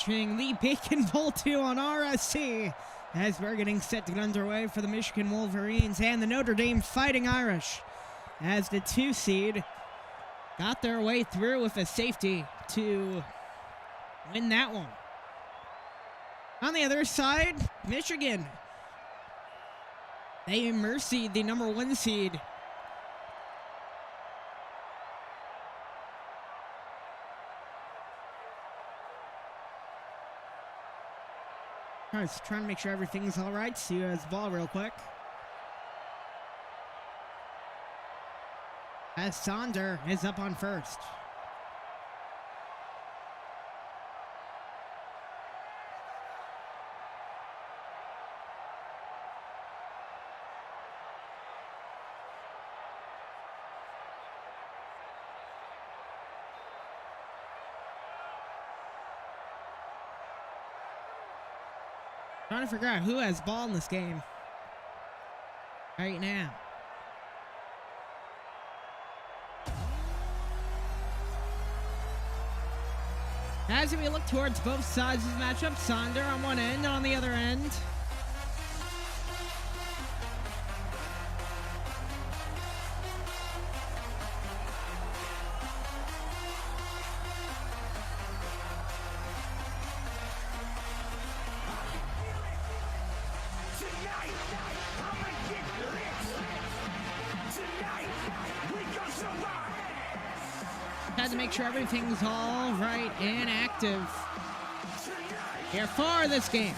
featuring the Bacon Bowl 2 on RSC as we're getting set to get underway for the Michigan Wolverines and the Notre Dame Fighting Irish as the 2 seed got their way through with a safety to win that one. On the other side, Michigan, they mercied the number 1 seed. I was trying to make sure everything's all right. See you as ball real quick. As Sonder is up on first. Trying to figure out who has ball in this game right now. As we look towards both sides of the matchup, Sonder on one end, on the other end, had to make sure everything's all right and active here for this game.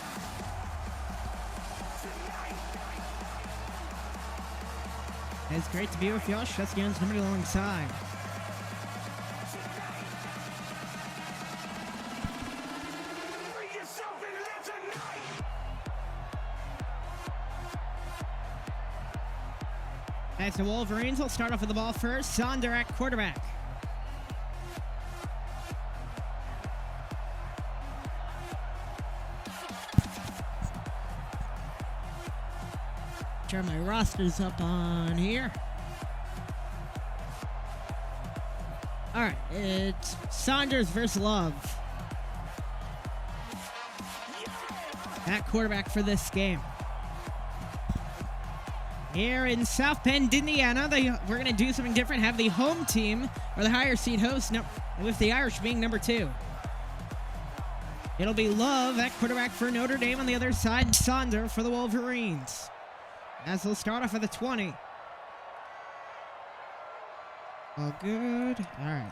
It's great to be with y'all. Sheskin's somebody alongside. As the Wolverines will start off with the ball first. Sonder at quarterback. My roster's up on here. All right, it's Saunders versus Love at quarterback for this game. Here in South Bend, Indiana, we're going to do something different. Have the home team, or the higher seed host, with the Irish being number 2. It'll be Love at quarterback for Notre Dame. On the other side, Sonder for the Wolverines. As they'll start off at the 20. All good. All right.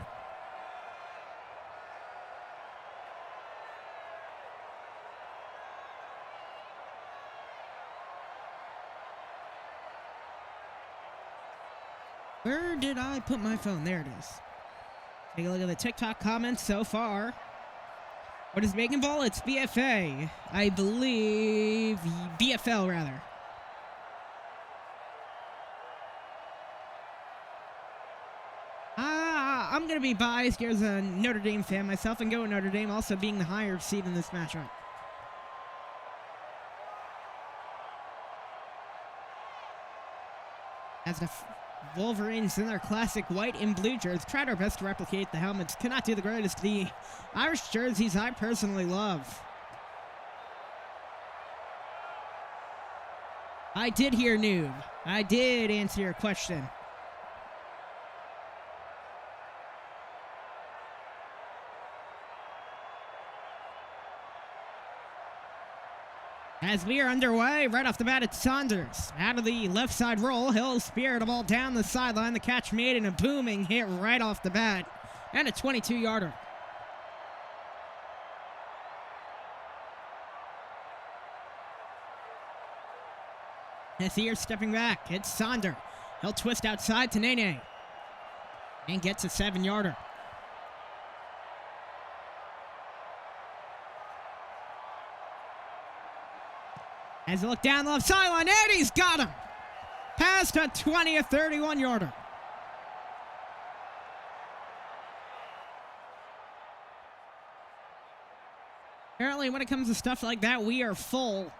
Where did I put my phone? There it is. Take a look at the TikTok comments so far. What is Bacon Ball? It's BFA. I believe BFL, rather. I'm going to be biased here as a Notre Dame fan myself and go with Notre Dame also being the higher seed in this matchup. As the Wolverines in their classic white and blue jerseys tried our best to replicate the helmets. Cannot do the greatest. The Irish jerseys I personally love. I did hear noob. I did answer your question. As we are underway, right off the bat, it's Saunders. Out of the left side roll, he'll spear the ball down the sideline. The catch made and a booming hit right off the bat. And a 22-yarder. As here stepping back, it's Sonder. He'll twist outside to Nene. And gets a 7-yarder. As they look down the left sideline, and he's got him. Past a 20, a 31-yarder. Apparently, when it comes to stuff like that, we are full.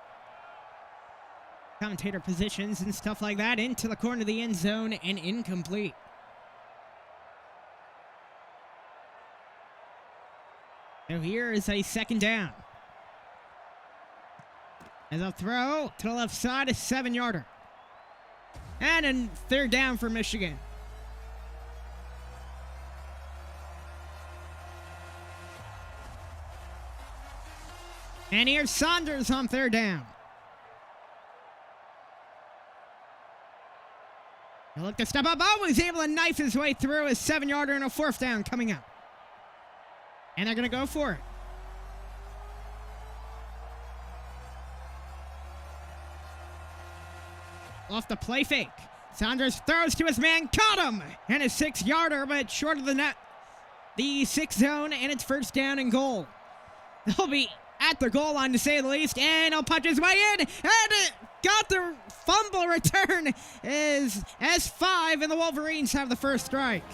Commentator positions and stuff like that into the corner of the end zone and incomplete. So here is a second down. As a throw to the left side, a 7-yarder. And a third down for Michigan. And here's Saunders on third down. He'll look to step up. Oh, he's able to knife his way through a 7-yarder and a fourth down coming up. And they're going to go for it. Off the play fake. Saunders throws to his man, caught him! And a 6-yarder, but short of the net. The 6 zone, and it's first down and goal. They'll be at the goal line, to say the least, and he'll punch his way in, and got the fumble return is S5, and the Wolverines have the first strike.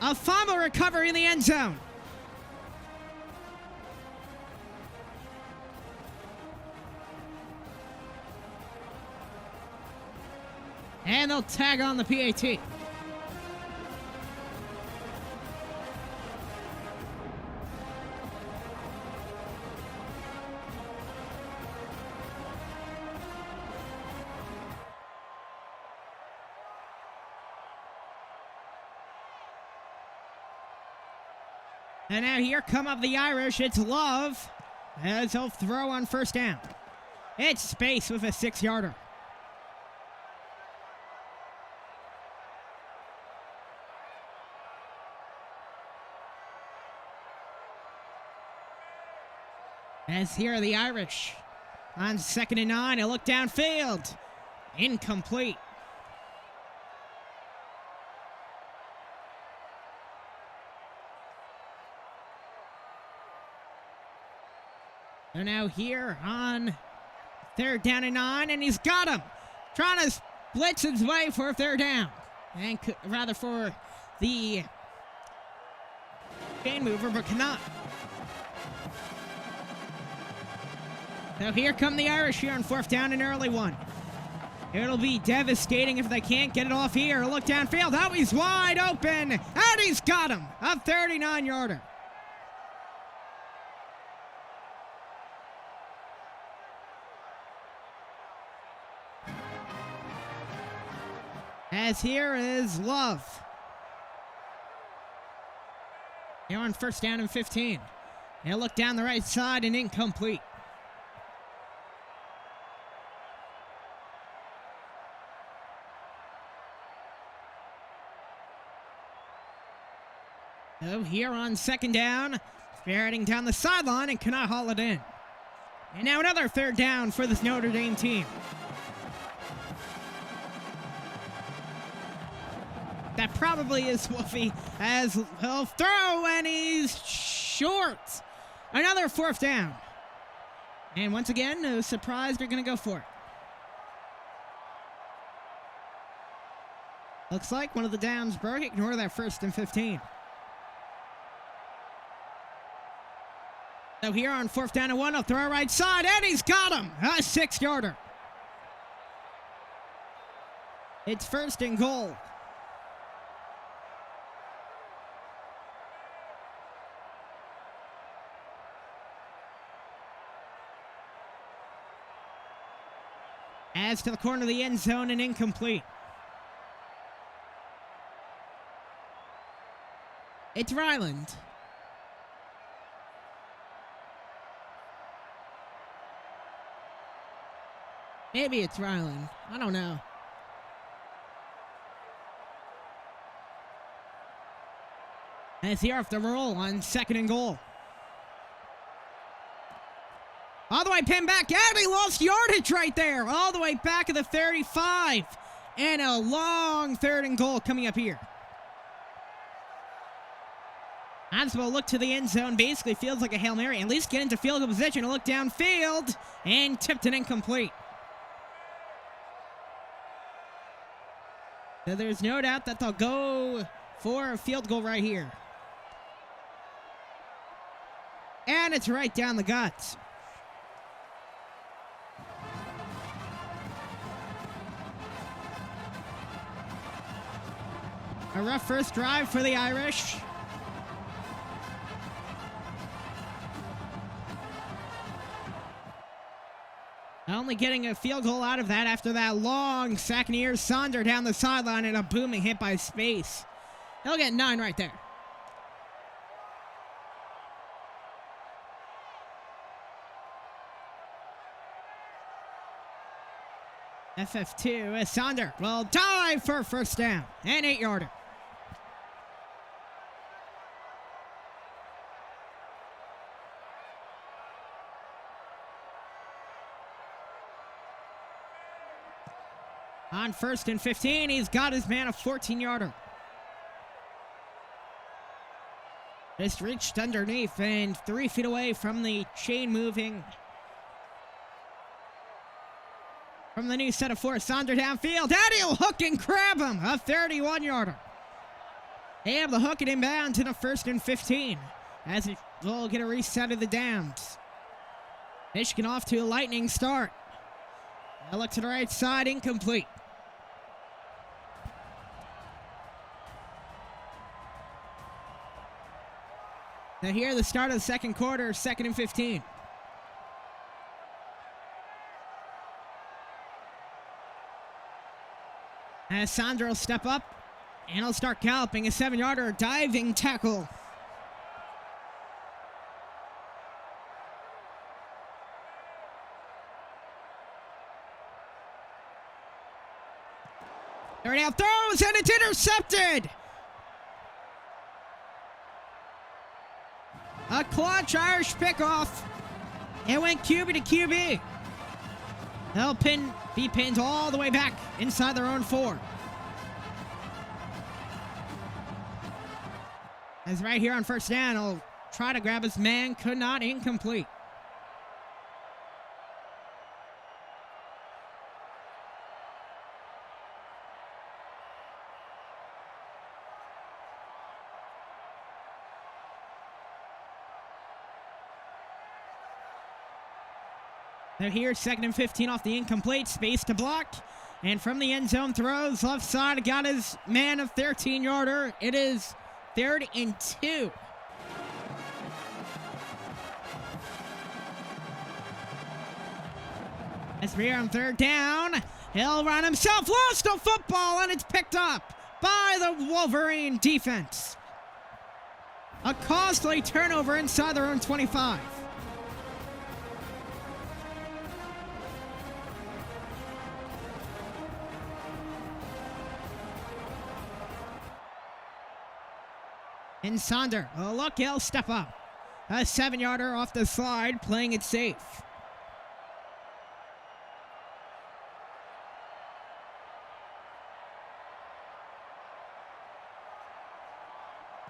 A fumble recovery in the end zone. And they'll tag on the PAT. And now here come up the Irish. It's Love as he'll throw on first down. It's Space with a 6-yarder. As here are the Irish on 2nd and 9. A look downfield. Incomplete. They're now here on 3rd down and 9, and he's got him. Trying to blitz his way for a 3rd down. And rather for the chain mover, but cannot. So here come the Irish here on 4th down, an early one. It'll be devastating if they can't get it off here. A look downfield. Oh, he's wide open. And he's got him. A 39-yarder. As here is Love. Here on 1st down and 15. He'll look down the right side and incomplete. So here on 2nd down, ferreting down the sideline and cannot haul it in. And now another 3rd down for this Notre Dame team. That probably is Wolfie, as he'll throw, and he's short. Another 4th down. And once again, no surprise, they're going to go for it. Looks like one of the downs broke. Ignore that 1st and 15. So here on 4th down and 1, he'll throw right side, and he's got him. A 6-yarder. It's 1st and goal. As to the corner of the end zone and incomplete. It's Ryland. Maybe it's Ryland. I don't know. As here off the roll on 2nd and goal. All the way pinned back, and he lost yardage right there. All the way back at the 35. And a long 3rd and goal coming up here. Oswald look to the end zone, basically feels like a Hail Mary. At least get into field goal position and look downfield. And tipped it incomplete. So there's no doubt that they'll go for a field goal right here. And it's right down the guts. A rough first drive for the Irish. only getting a field goal out of that after that long second year Sonder down the sideline and a booming hit by Space. He'll get 9 right there. FF2 as Sonder will dive for first down and 8-yarder. On 1st and 15, he's got his man a 14-yarder. Just reached underneath and 3 feet away from the chain moving. From the new set of 4, Sonder downfield. And he'll hook and grab him. A 31-yarder. Able to hook it inbound to the 1st and 15. As it will get a reset of the downs. Michigan off to a lightning start. Now look to the right side, incomplete. Now here, the start of the second quarter, 2nd and 15. As Sandro will step up, and he'll start galloping a 7-yarder diving tackle. Third out throws, and it's intercepted! A clutch Irish pickoff. It went QB to QB. They'll be pinned all the way back inside their own 4. As right here on first down, he'll try to grab his man, could not, incomplete. They're here, 2nd and 15 off the incomplete, space to block. And from the end zone throws, left side, got his man a 13-yarder. It is 3rd and 2. As we're on 3rd down, he'll run himself, lost the football, and it's picked up by the Wolverine defense. A costly turnover inside their own 25. And Sonder, oh look, he'll step up. A 7-yarder off the slide, playing it safe.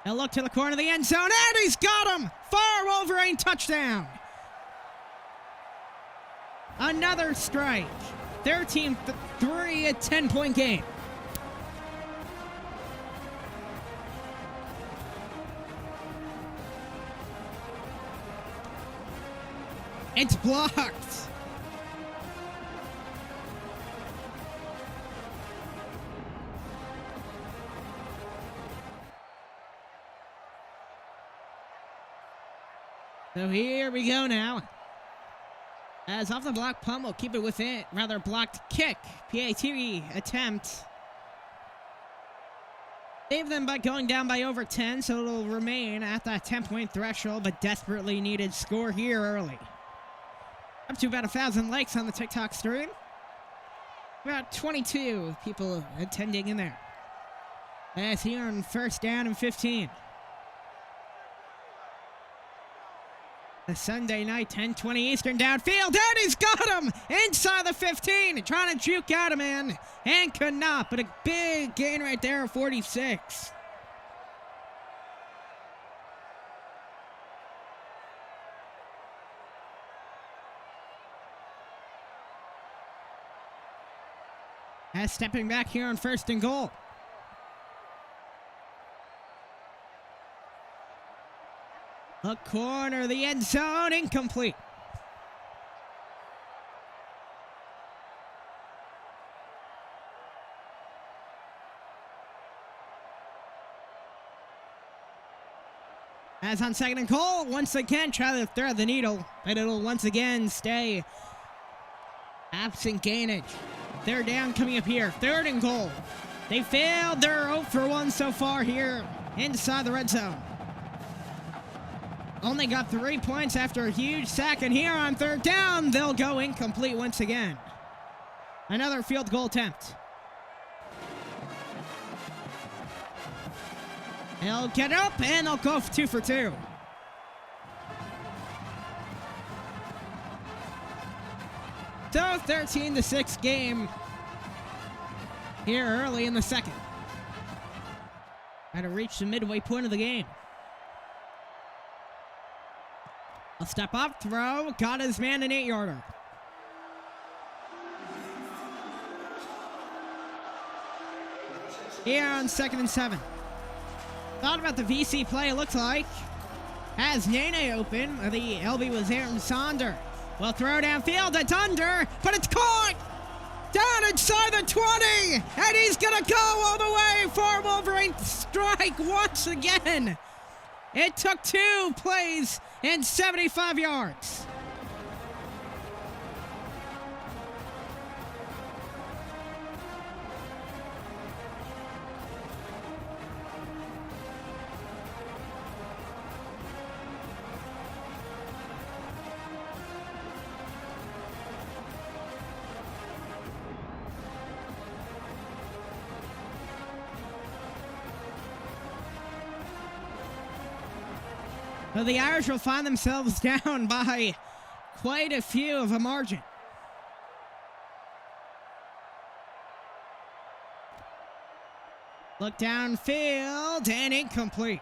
He'll look to the corner of the end zone, and he's got him! Far Wolverine touchdown! Another strike. 13-3, a 10-point game. It's blocked. So here we go now. As off the block punt will keep it within, rather blocked kick. PAT attempt. Save them by going down by over 10, so it'll remain at that 10-point threshold, but desperately needed score here early. Up to about 1,000 likes on the TikTok stream. About 22 people attending in there. As here on 1st down and 15. The Sunday night 10:20 Eastern downfield. And he's got him inside the 15. Trying to juke out a man. And could not, but a big gain right there of 46. As stepping back here on 1st and goal. A corner of the end zone, incomplete. As on 2nd and goal, once again try to thread the needle, but it'll once again stay absent gainage. They're down coming up here. 3rd and goal. They failed. They're 0 for 1 so far here inside the red zone. Only got 3 points after a huge sack, and here on 3rd down, they'll go incomplete once again. Another field goal attempt. They'll get up, and they'll go 2 for 2. So 13-6 game here early in the second. Had to reach the midway point of the game. A step up throw, got his man an 8-yarder. Here on 2nd and 7. Thought about the VC play, it looks like. Has Nene open. The LB was Aaron Sonder. Will throw downfield, it's under, but it's caught! Down inside the 20! And he's gonna go all the way for Wolverine strike once again! It took 2 plays and 75 yards. So the Irish will find themselves down by quite a few of a margin. Look downfield and incomplete.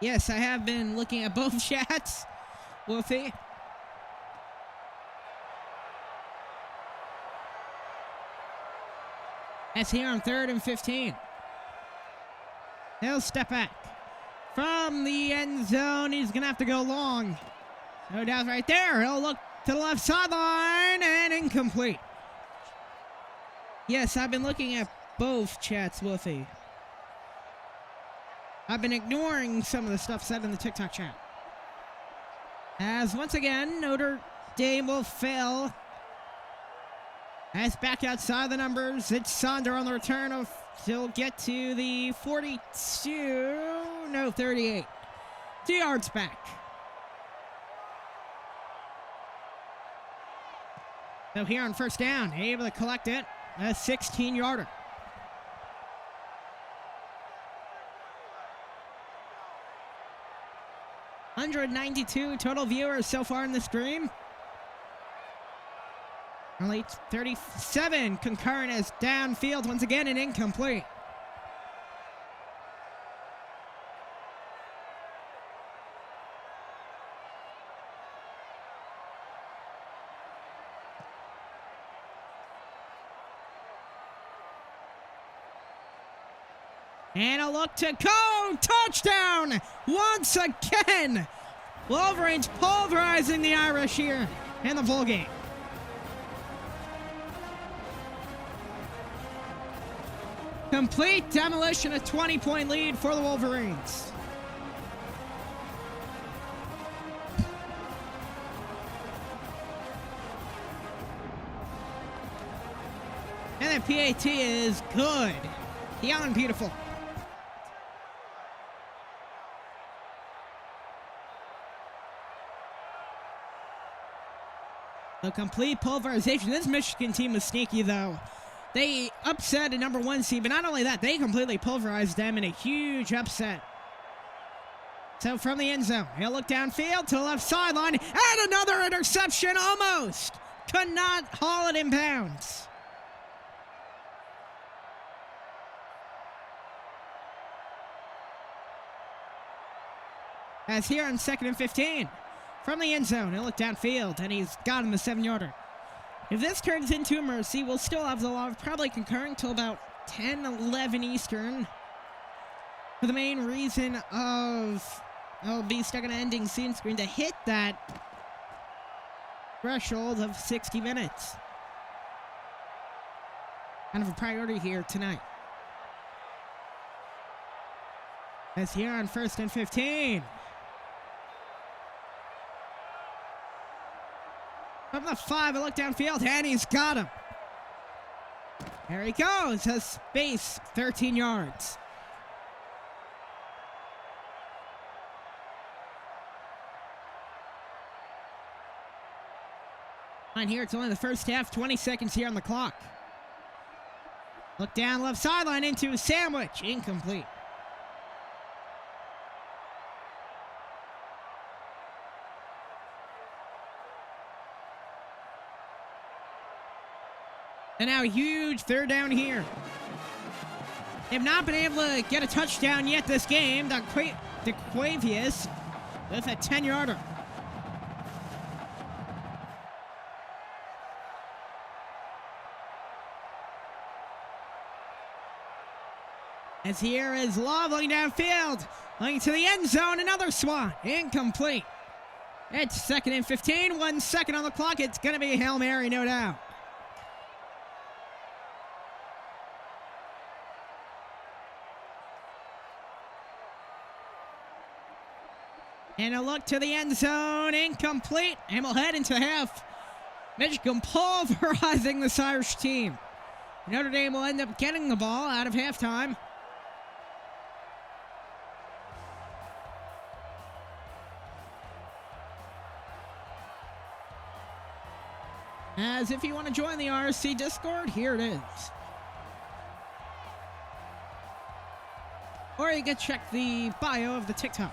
Yes, I have been looking at both chats, Wolfie. That's here on 3rd and 15. He'll step back. From the end zone, he's going to have to go long. No doubt right there. He'll look to the left sideline and incomplete. Yes, I've been looking at both chats, Wolfie. I've been ignoring some of the stuff said in the TikTok chat. As once again, Notre Dame will fail. As back outside the numbers, it's Sonder on the return of, he'll get to the 38. 2 yards back. So here on 1st down, able to collect it, a 16-yarder. $192 total viewers so far in the stream. Only 37 concurrent as downfield once again and incomplete. And a look to go, touchdown once again. Wolverines pulverizing the Irish here in the bowl game. Complete demolition, a 20-point lead for the Wolverines. And the PAT is good. Beyond beautiful. The complete pulverization. This Michigan team was sneaky, though. They upset a number 1 seed, but not only that, they completely pulverized them in a huge upset. So from the end zone, he'll look downfield to the left sideline, and another interception almost. Could not haul it in bounds. As here on 2nd and 15. From the end zone, he'll look downfield, and he's got him a 7-yarder. If this turns into a mercy, we'll still have the law of probably concurring till about 10, 11 Eastern. For the main reason of I'll be stuck on an ending scene screen to hit that threshold of 60 minutes. Kind of a priority here tonight. As here on 1st and 15. From the 5, a look downfield, and he's got him. There he goes, has space, 13 yards. And here, it's only the first half, 20 seconds here on the clock. Look down left sideline into a sandwich, incomplete. And now a huge 3rd down here. They've not been able to get a touchdown yet this game. DeQuavius with a 10-yarder. As here is Love looking downfield. Looking to the end zone. Another swat. Incomplete. It's 2nd and 15. 1 second on the clock. It's going to be a Hail Mary, no doubt. And a look to the end zone, incomplete, and we'll head into half. Michigan pulverizing this Irish team. Notre Dame will end up getting the ball out of halftime. As if you want to join the RSC Discord, here it is. Or you can check the bio of the TikTok.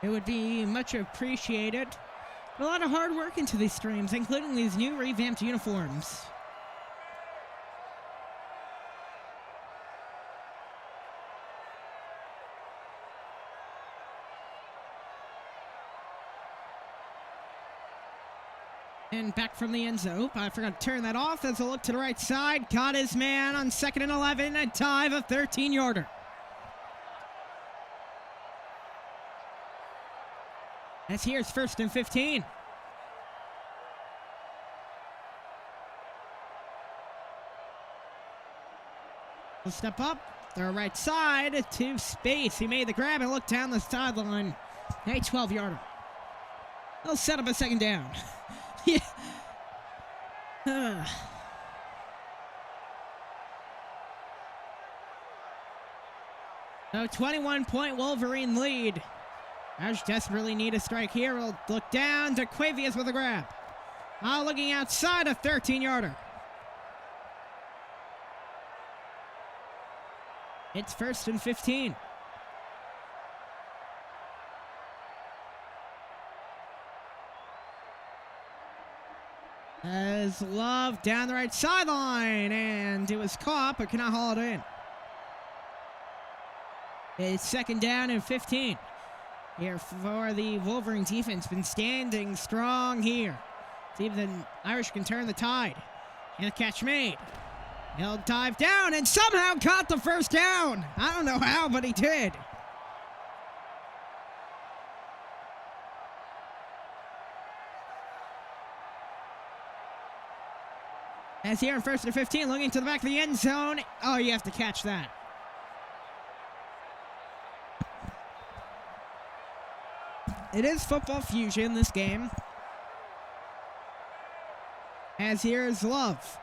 It would be much appreciated. A lot of hard work into these streams, including these new revamped uniforms. And back from the end zone. I forgot to turn that off as a look to the right side. Got his man on 2nd and 11. A dive of 13-yarder. As here's 1st and 15. We'll step up. Their right side to space. He made the grab and looked down the sideline. A 12-yarder. They'll set up a 2nd down. Yeah. So 21-point Wolverine lead. Irish desperately need a strike here. We'll look down to DeQuavius with a grab. Looking outside, a 13-yarder. It's 1st and 15. As Love down the right sideline, and it was caught, but cannot haul it in. It's 2nd down and 15. Here for the Wolverines defense, been standing strong here. See if the Irish can turn the tide. And a catch made. He'll dive down and somehow got the 1st down. I don't know how, but he did. As here on 1st and 15, looking to the back of the end zone. Oh, you have to catch that. It is football fusion, this game. As here is Love.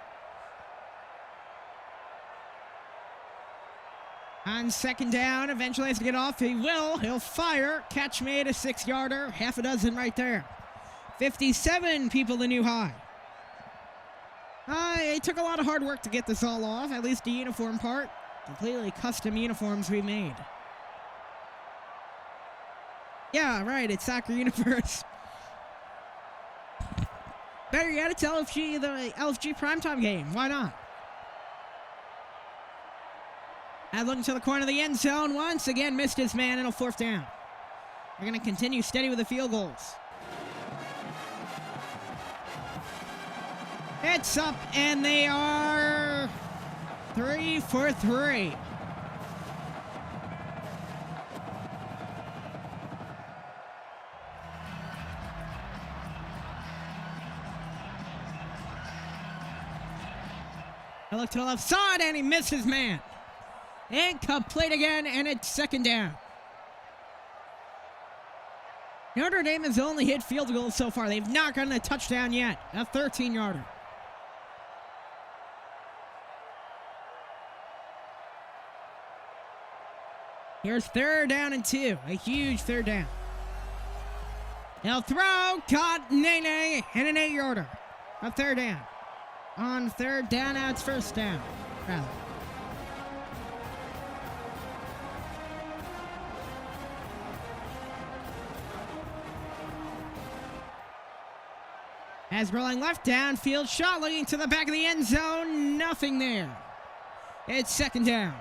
On 2nd down, eventually has to get off. He will. He'll fire. Catch made, a 6-yarder. Half a dozen right there. 57 people the new high. It took a lot of hard work to get this all off, at least the uniform part. Completely custom uniforms we made. Yeah, right, it's Soccer Universe. Better yet, it's LFG, the LFG primetime game. Why not? And looking to the corner of the end zone, once again missed his man, and a 4th down. They're going to continue steady with the field goals. It's up, and they are 3 for 3. look to the left side, and he missed his man. Incomplete again, and it's second down. Notre Dame has only hit field goals so far. They've not gotten a touchdown yet. A 13-yarder. Here's third down and 2. A huge third down. They'll throw. Caught Nene. And an 8-yarder. A third down. On third down, now it's first down. Rather. As rolling left downfield, shot looking to the back of the end zone. Nothing there. It's second down.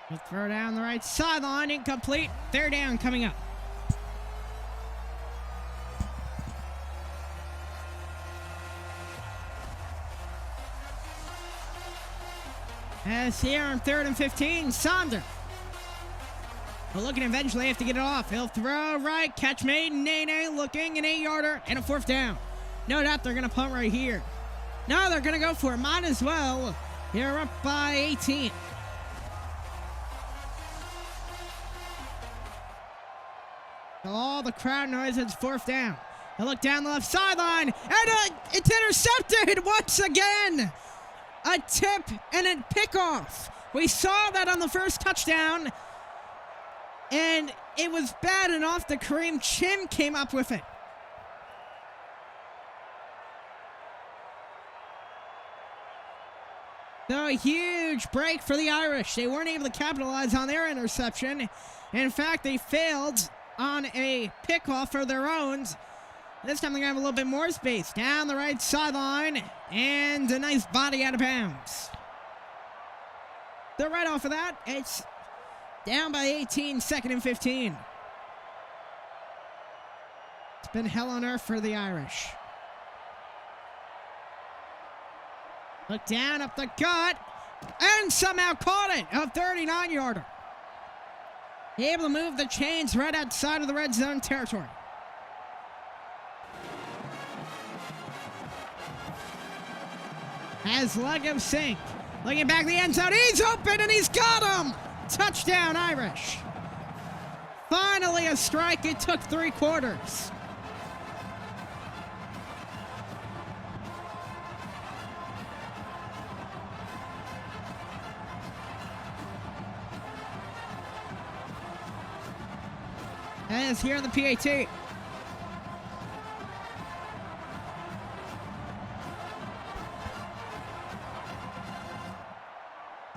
We'll throw down the right sideline, incomplete. Third down coming up. As here on 3rd and 15, Sonder. But looking to eventually have to get it off. He'll throw right, catch made, Nene looking, an 8-yarder, and a fourth down. No doubt they're going to punt right here. No, they're going to go for it. Might as well. They're up by 18. All the crowd noise, it's fourth down. They look down the left sideline, and it's intercepted once again. A tip and a pickoff. We saw that on the first touchdown, and it was bad enough that Kareem Chim came up with it. So a huge break for the Irish. They weren't able to capitalize on their interception. In fact, they failed on a pickoff for their own. This time they're going to have a little bit more space. Down the right sideline, and a nice body out of bounds. So right off of that, it's down by 18, 2nd and 15. It's been hell on earth for the Irish. Look down, up the gut, and somehow caught it. A 39-yarder. Able to move the chains right outside of the red zone territory. As Lego Sink looking back the end zone. He's open and he's got him. Touchdown, Irish. Finally a strike. It took 3 quarters. As here in the PAT.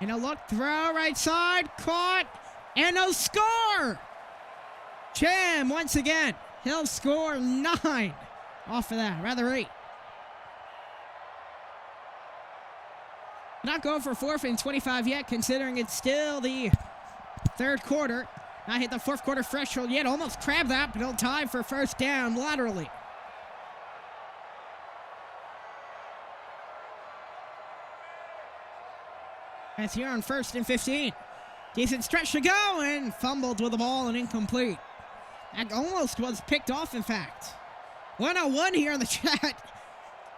And a look, throw, right side, caught, and a score! Cham, once again, he'll score 9 off of that, rather 8. Not going for 4th and 25 yet, considering it's still the 3rd quarter. Not hit the 4th quarter threshold yet. Almost grabbed that, but he'll tie for first down laterally. As here on 1st and 15. Decent stretch to go, and fumbled with the ball and incomplete. That almost was picked off, in fact. 101 here in the chat.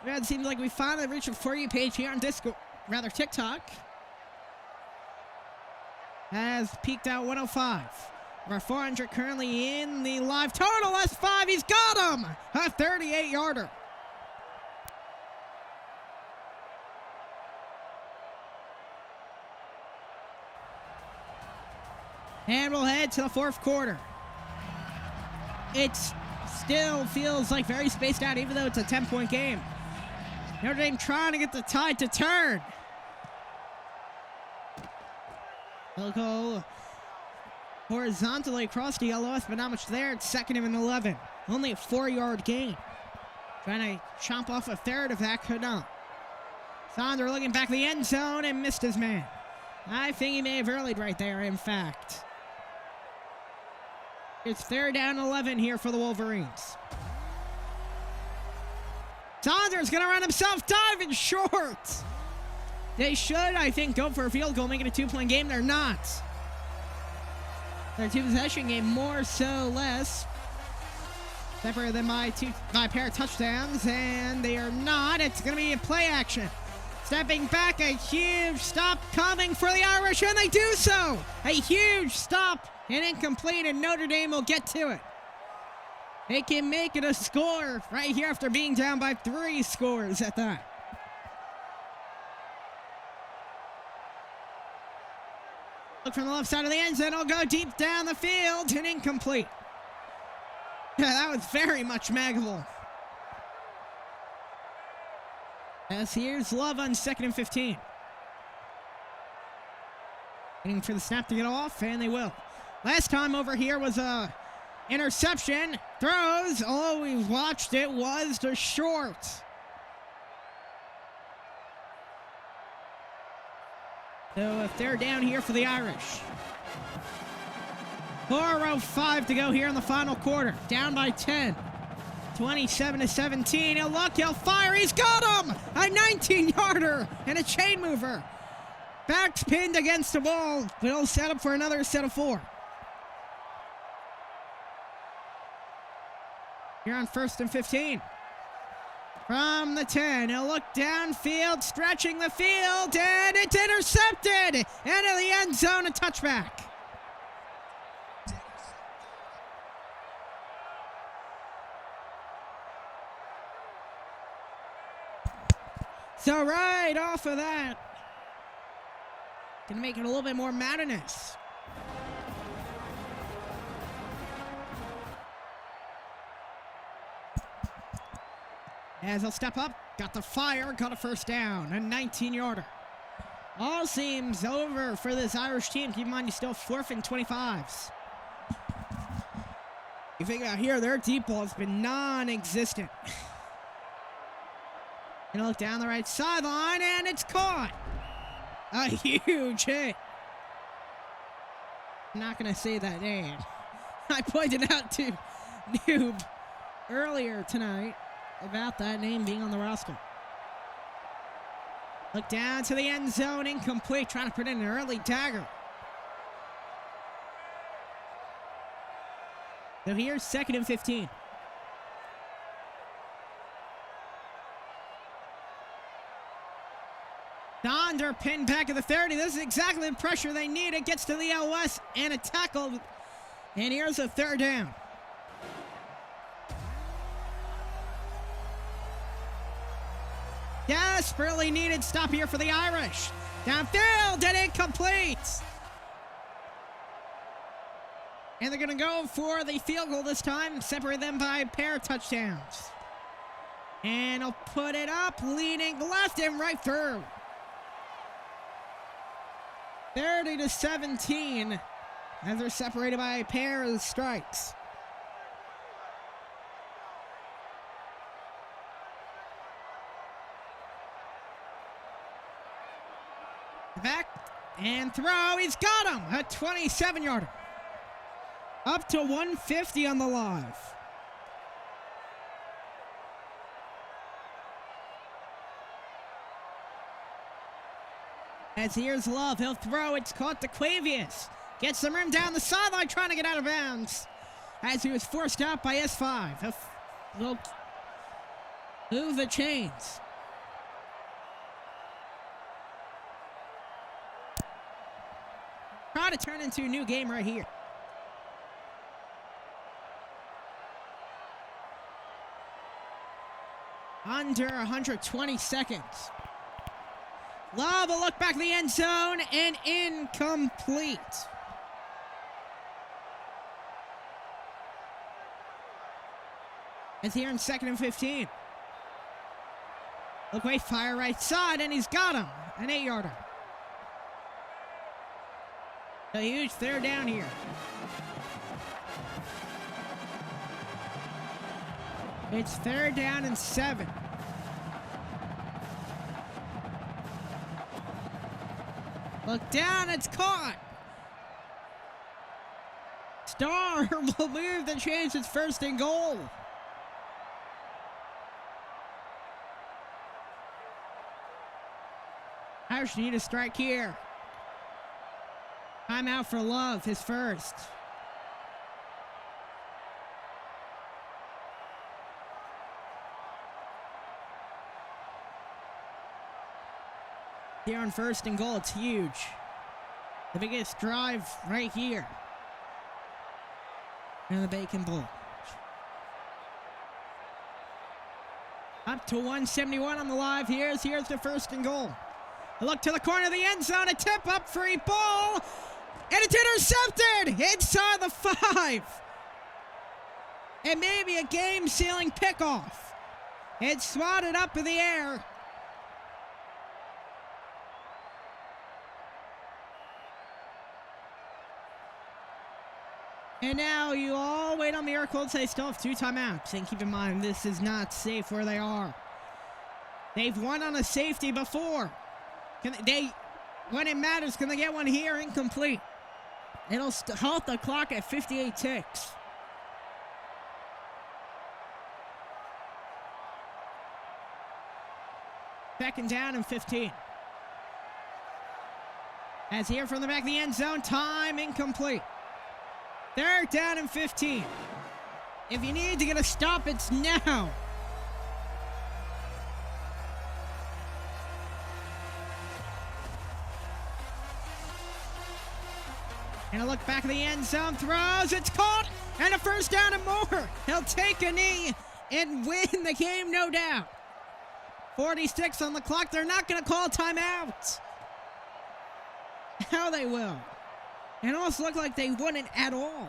It seems like we finally reached a For You page here on TikTok. Has peaked out 105. Over 400 currently in the live total. S5, he's got him! A 38-yarder. And we'll head to the 4th quarter. It still feels like very spaced out, even though it's a 10-point game. Notre Dame trying to get the tide to turn. They'll go horizontally across the LOS, but not much there. It's 2nd and 11. Only a 4-yard gain. Trying to chomp off a third of that, could not. Sonder looking back the end zone and missed his man. I think he may have earlied right there, in fact. It's 3rd down 11 here for the Wolverines. Sonder's going to run himself diving short. They should, I think, go for a field goal, make it a 2-point game. They're not. Their two-possession game, more so less. Separated them by a pair of touchdowns, and they are not. It's going to be a play action. Stepping back, a huge stop coming for the Irish, and they do so. A huge stop and incomplete, and Notre Dame will get to it. They can make it a score right here after being down by 3 scores at that. Look from the left side of the end zone. It'll go deep down the field and incomplete. Yeah, that was very much maggable. As here's Love on 2nd and 15. Waiting for the snap to get off, and they will. Last time over here was a interception. Throws. All we watched it was the short. So if they're down here for the Irish. 4:05 to go here in the final quarter. Down by 10. 27-17. He'll look, he'll fire. He's got him! A 19-yarder and a chain mover. Back's pinned against the wall. He'll set up for another set of 4. Here on 1st and 15. From the 10, he'll look downfield, stretching the field, and it's intercepted! Into the end zone, a touchback. So right off of that, gonna make it a little bit more madness. As he'll step up, got the fire, got a first down, a 19-yarder. All seems over for this Irish team. Keep in mind, you still 4th and 25s. You figure out here, their deep ball has been non-existent. And look down the right sideline, and it's caught. A huge hit. I'm not going to say that name. I pointed out to Noob earlier tonight about that name being on the roster. Look down to the end zone, incomplete, trying to put in an early dagger. So here's 2nd and 15. Donder pinned back at the 30. This is exactly the pressure they need. It gets to the LS and a tackle. And here's a 3rd down. Desperately needed stop here for the Irish. Downfield and incomplete. And they're going to go for the field goal this time. Separate them by a pair of touchdowns. And he'll put it up, leaning left and right through. 30-17 as they're separated by a pair of strikes. Back and throw. He's got him. A 27-yarder. Up to 150 on the live. As here's Love. He'll throw. It's caught to Quavius. Gets the rim down the sideline, trying to get out of bounds. As he was forced out by S5. He'll move the chains. Try to turn into a new game right here. Under 120 seconds. Love a look back in the end zone and incomplete. It's here in 2nd and 15. Look, wait, fire right side, and he's got him. An 8-yarder. A huge 3rd down here. It's 3rd down and 7. Look down, it's caught. Star will move the chains. It's 1st and goal. Irish need a strike here. Timeout for Love, his first. Here on 1st and goal, it's huge. The biggest drive right here. And the Bacon Bowl. Up to 171 on the live. Here's the 1st and goal. A look to the corner of the end zone. A tip up, free ball. And it's intercepted inside the 5. And maybe a game-sealing pickoff. It's swatted up in the air. And now you all wait on miracles. They still have 2 timeouts. And keep in mind, this is not safe where they are. They've won on a safety before. When it matters, can they get one here? Incomplete. It'll halt the clock at 58 ticks. Second down and 15. As here from the back of the end zone, time incomplete. 3rd down and 15. If you need to get a stop, it's now. And a look back of the end zone, throws, it's caught, and a 1st down and more. He'll take a knee and win the game, no doubt. 46 on the clock. They're not going to call timeout. Now they will. It almost looked like they wouldn't at all.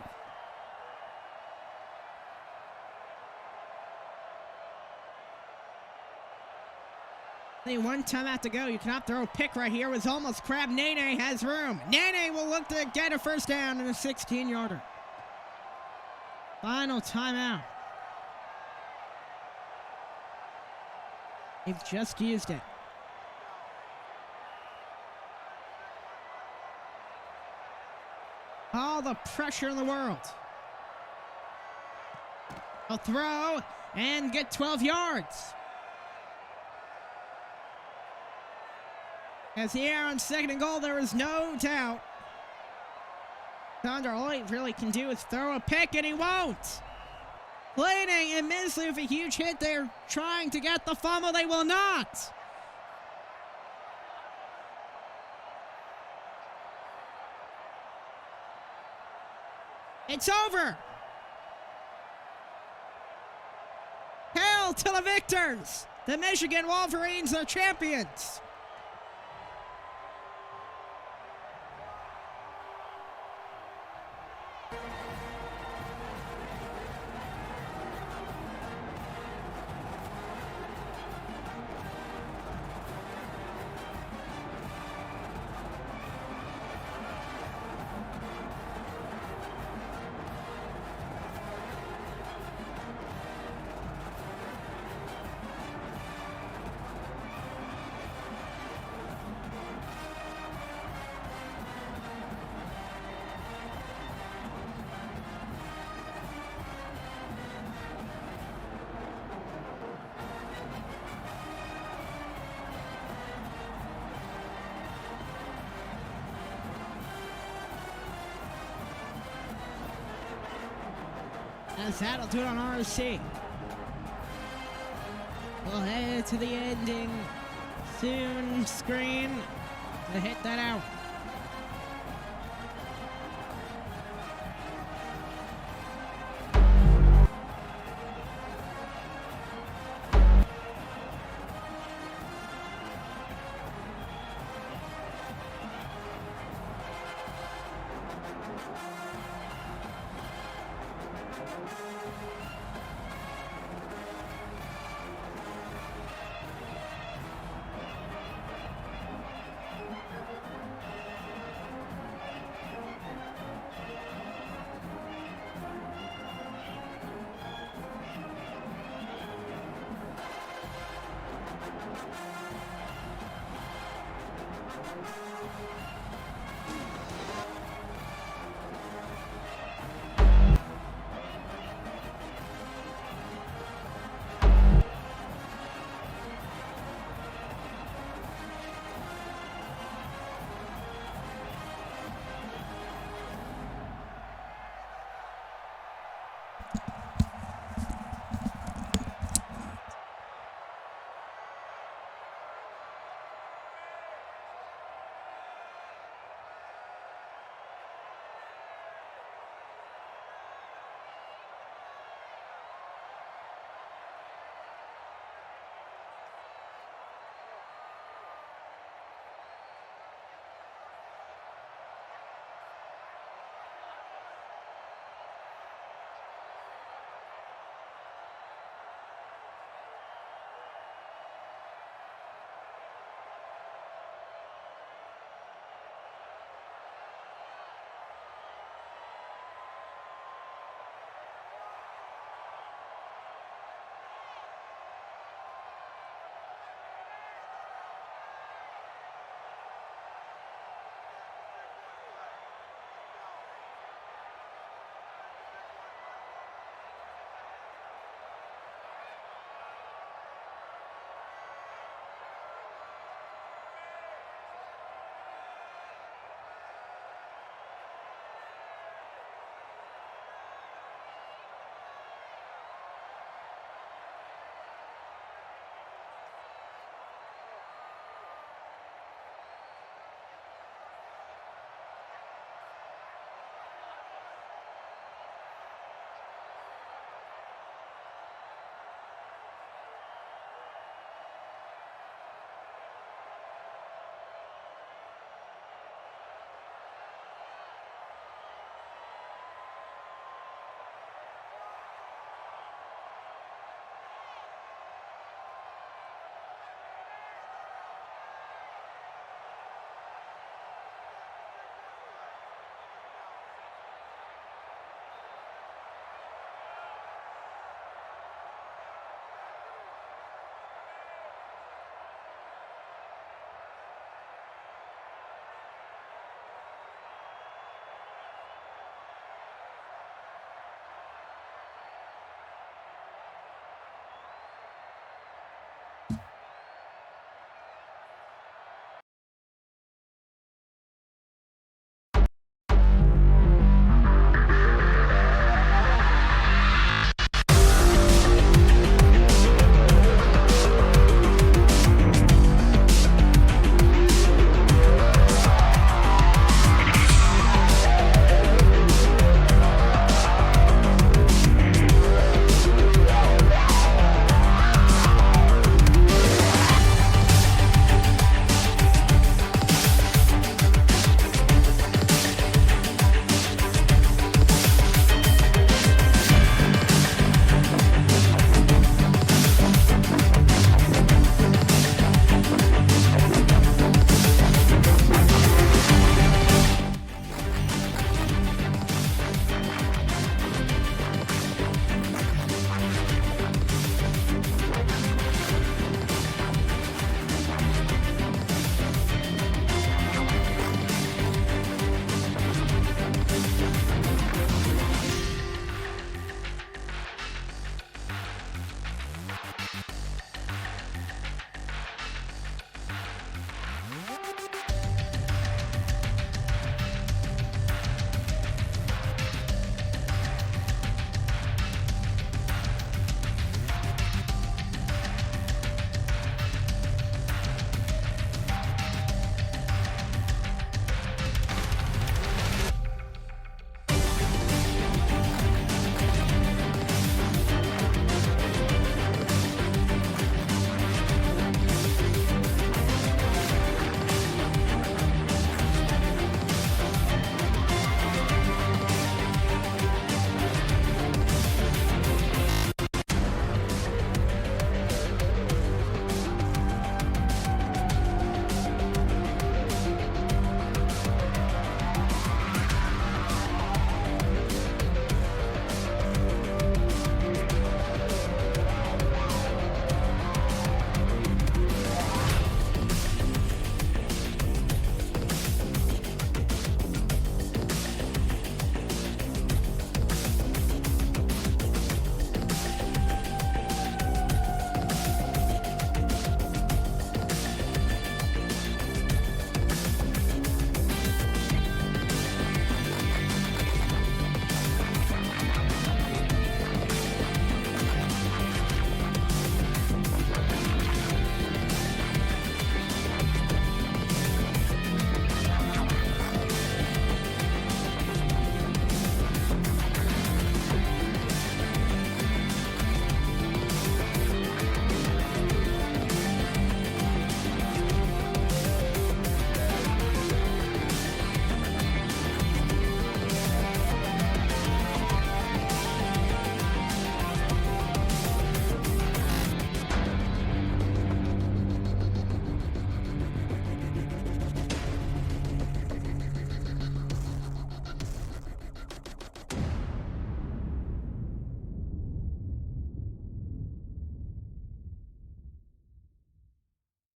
Only 1 timeout to go. You cannot throw a pick right here. It was almost crab. Nene has room. Nene will look to get a 1st down and a 16-yarder. Final timeout. They've just used it. All the pressure in the world. A throw and get 12 yards. As here on 2nd and goal, there is no doubt. Thunder, all he really can do is throw a pick, and he won't. Blading and Minsley with a huge hit. They're trying to get the fumble. They will not. It's over. Hail to the victors. The Michigan Wolverines are champions. As that'll do it on RSC. We'll head to the ending soon screen to hit that out.